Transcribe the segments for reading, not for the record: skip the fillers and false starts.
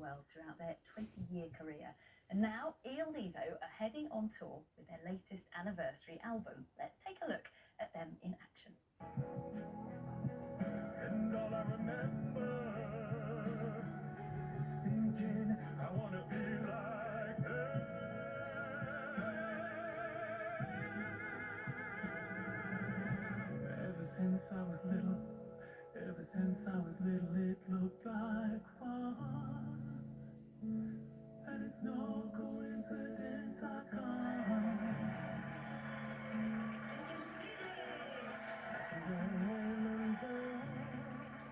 well throughout their 20-year career. And now Il Divo are heading on tour with their latest anniversary album. Let's take a look at them in action. And all I remember is thinking I want to be like them. Ever since I was little, it looked like fun. And it's no coincidence I come.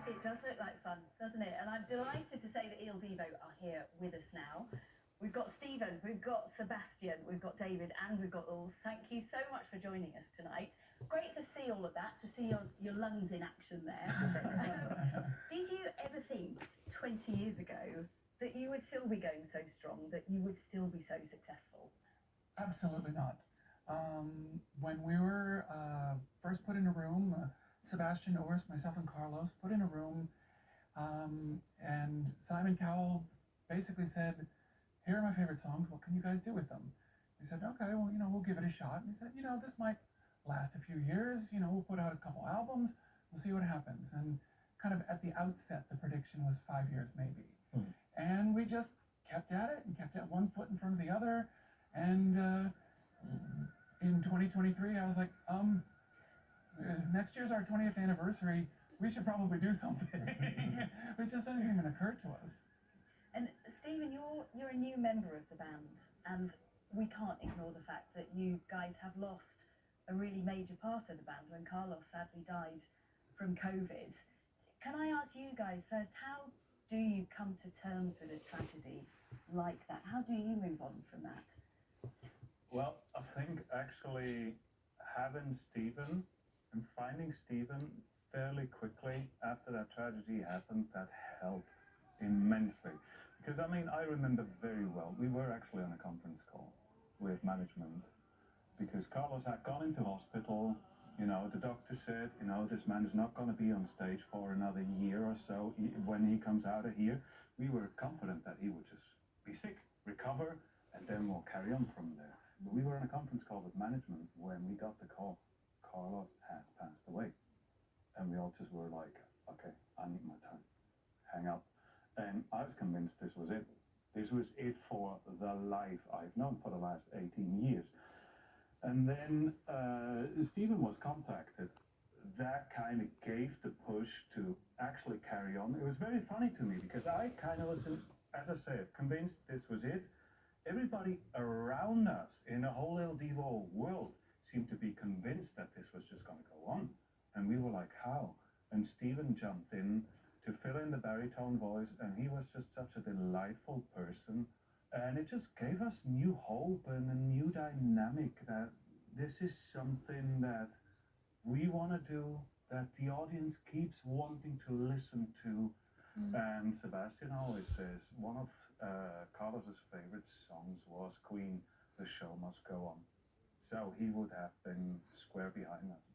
It does look like fun, doesn't it? And I'm delighted to say that Il Divo are here with us now. We've got Stephen, we've got Sebastian, we've got David, and we've got Ulz. Thank you so much for joining us tonight. Great to see all of that, to see your lungs in action there. Did you ever think 20 years ago that you would still be going so strong, that you would still be so successful? Absolutely not. When we were first put in a room, Sebastian, Urs, myself, and Carlos put in a room, and Simon Cowell basically said, "Here are my favorite songs. What can you guys do with them?" We said, "Okay, well, we'll give it a shot." And he said, "This might last a few years. We'll put out a couple albums. We'll see what happens." And kind of at the outset, the prediction was 5 years maybe. Hmm. And we just kept at it and kept at one foot in front of the other. And in 2023, I was like, next year's our 20th anniversary. We should probably do something. It just didn't even occur to us. And Stephen, you're a new member of the band, and we can't ignore the fact that you guys have lost a really major part of the band when Carlos sadly died from COVID. Can I ask you guys first, how do you come to terms with a tragedy like that? How do you move on from that? Well, I think actually having Stephen and finding Stephen fairly quickly after that tragedy happened, that helped immensely. Because I remember very well, we were actually on a conference call with management because Carlos had gone into hospital. The doctor said, this man is not going to be on stage for another year or so. When he comes out of here, we were confident that he would just be sick, recover, and then we'll carry on from there. But we were on a conference call with management when we got the call, Carlos has passed away. And we all just were like, okay, I need my time. Hang up. And I was convinced this was it. This was it for the life I've known for the last 18 years. And then Stephen was contacted. That kind of gave the push to actually carry on. It was very funny to me because I kind of was, as I said, convinced this was it. Everybody around us in the whole Il Divo world seemed to be convinced that this was just going to go on. And we were like, how? And Stephen jumped in to fill in the baritone voice, and he was just such a delightful person. And it just gave us new hope and a new dynamic that this is something that we want to do, that the audience keeps wanting to listen to. And Sebastian always says one of Carlos's favorite songs was Queen, The Show Must Go On. So he would have been square behind us.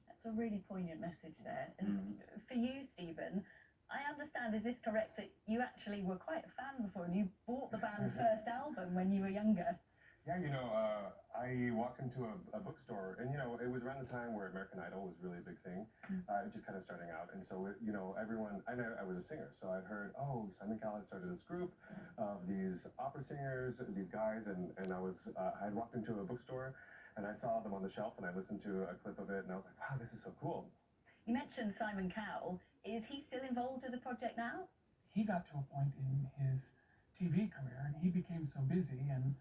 That's a really poignant message there. And for you, Stephen, I understand, is this correct, that you actually were quite a fan before and you bought the band's first album when you were younger? Yeah, I walked into a bookstore, and it was around the time where American Idol was really a big thing, just kind of starting out. And so everyone, I know I was a singer, so I'd heard, Simon Cowell had started this group of these opera singers, these guys, and I had walked into a bookstore and I saw them on the shelf and I listened to a clip of it and I was like, wow, this is so cool. You mentioned Simon Cowell. Is he still involved with the project now? He got to a point in his TV career and he became so busy, and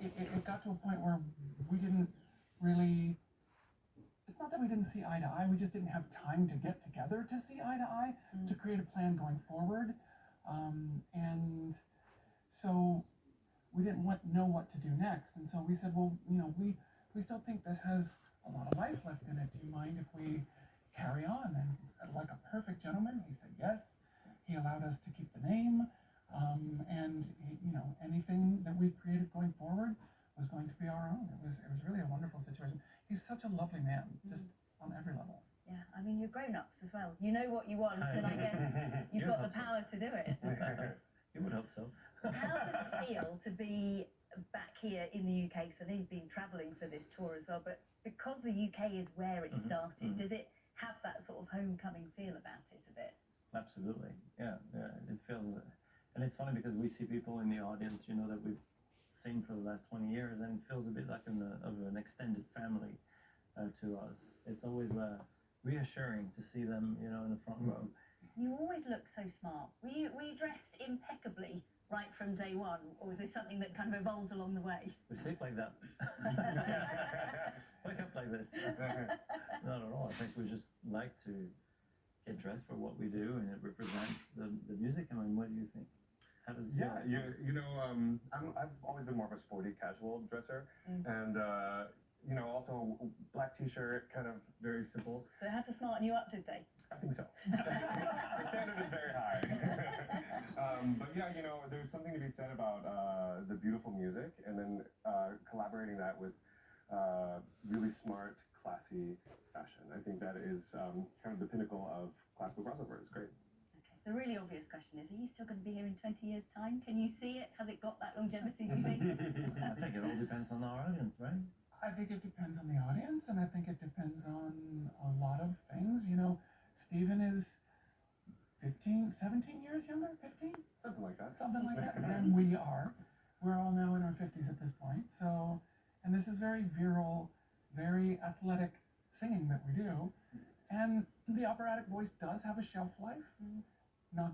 it got to a point where we didn't really, it's not that we didn't see eye to eye, we just didn't have time to get together to see eye to eye, to create a plan going forward. And so we didn't know what to do next. And so we said, well, we still think this has a lot of life left in it. Do you mind if we carry on? And like a perfect gentleman, he said yes. He allowed us to keep the name. And anything that we created going forward was going to be our own. It was really a wonderful situation. He's such a lovely man, just on every level. Yeah, I mean, you're grown-ups as well. You know what you want, and I guess you've You got the hope so. power to do it. You would hope so. How does it feel to be back here in the UK? So they've been travelling for this tour as well, but because the UK is where it started, does it have that sort of homecoming feel about it a bit? Absolutely, yeah. It feels, and it's funny because we see people in the audience, you know, that we've seen for the last 20 years, and it feels a bit like of an extended family to us. It's always reassuring to see them, you know, in the front row. You always look so smart. Were you dressed impeccably right from day one, or was this something that kind of evolved along the way? We sleep like that. Wake up like this. Not at all. I think we just like to get dressed for what we do, and it represents the music. I mean, what do you think? How does it feel? Yeah, I've always been more of a sporty, casual dresser, and you know, also black T-shirt, kind of very simple. So they had to smarten you up, did they? I think so. The standard is very high. But yeah, you know, there's something to be said about the beautiful music, and then collaborating that with really smart, classy fashion. I think that is kind of the pinnacle of classical crossover. It's great. Okay. The really obvious question is, are you still going to be here in 20 years' time? Can you see it? Has it got that longevity, do you think? I think it all depends on our audience, right? I think it depends on the audience, and I think it depends on a lot of things. You know, Stephen is 15, 17 years younger, 15? Something like that. Something like that, than we are. We're all now in our 50s at this point. So, and this is very virile, very athletic singing that we do. And the operatic voice does have a shelf life. Not,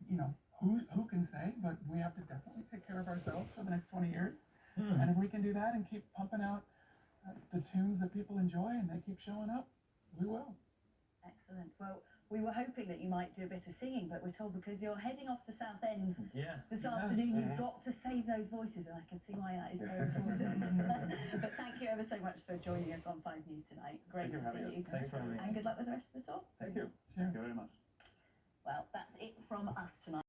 you know, who can say, but we have to definitely take care of ourselves for the next 20 years. And if we can do that and keep pumping out the tunes that people enjoy and they keep showing up, we will. Excellent. Well, we were hoping that you might do a bit of singing, but we're told because you're heading off to Southend Yes. this afternoon, you've got to save those voices, and I can see why that is so important. But thank you ever so much for joining us on 5 News tonight. Great Thank you to for having see you. us. Thanks for having me. And good luck with the rest of the tour. Thank you. Cheers. Thank you very much. Well, that's it from us tonight.